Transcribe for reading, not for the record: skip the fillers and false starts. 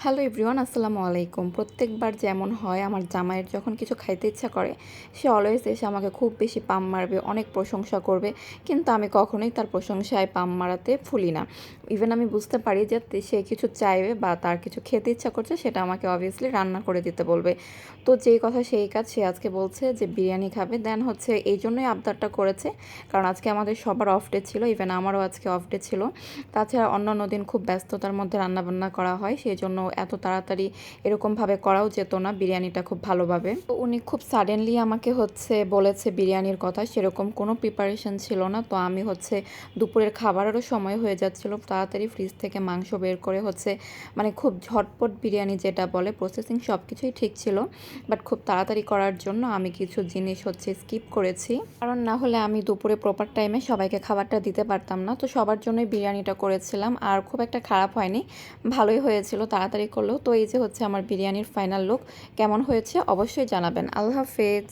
Hello everyone, আসসালামু আলাইকুম। প্রত্যেকবার যেমন হয়, আমার জামাইয়ের যখন কিছু খাইতে ইচ্ছা করে, সে অলওয়েজ এসে আমাকে খুব বেশি পাম মারবে, অনেক প্রশংসা করবে। কিন্তু আমি কখনোই তার প্রশংসায় পাম মারাতে ভুলি না। ইভেন আমি বুঝতে পারি যে সে কিছু চাইবে বা তার কিছু খেতে ইচ্ছা করছে, সেটা আমাকে অবভিয়াসলি রান্না করে দিতে বলবে। তো যেই কথা সেই কাজ, সে আজকে বলছে যে বিরিয়ানি খাবে। দেন হচ্ছে এই জন্যই আবদারটা করেছে, কারণ আজকে আমাদের সবার অফ ডে ছিল, ইভেন আমারও আজকে অফ ডে ছিল। তাছাড়া অন্যান্য দিন খুব ব্যস্ততার মধ্যে রান্নাবান্না করা হয়, সেই জন্য এত তাড়াতাড়ি এরকমভাবে করাও যেত না বিরিয়ানিটা খুব ভালোভাবে। তো উনি খুব সাডেনলি আমাকে হচ্ছে বলেছে বিরিয়ানির কথা, সেরকম কোনো প্রিপারেশন ছিল না। তো আমি হচ্ছে দুপুরের খাবারেরও সময় হয়ে যাচ্ছিল, তাড়াতাড়ি ফ্রিজ থেকে মাংস বের করে হচ্ছে মানে খুব ঝটপট বিরিয়ানি যেটা বলে, প্রসেসিং সব কিছুই ঠিক ছিল, বাট খুব তাড়াতাড়ি করার জন্য আমি কিছু জিনিস হচ্ছে স্কিপ করেছি, কারণ না হলে আমি দুপুরে প্রপার টাইমে সবাইকে খাবারটা দিতে পারতাম না। তো সবার জন্যই বিরিয়ানিটা করেছিলাম, আর খুব একটা খারাপ হয়নি, ভালোই হয়েছিল তাড়াতাড়ি করলেও। তো এই যে হচ্ছে আমার বিরিয়ানির ফাইনাল লুক, কেমন হয়েছে অবশ্যই জানাবেন। আল্লাহ হাফেজ।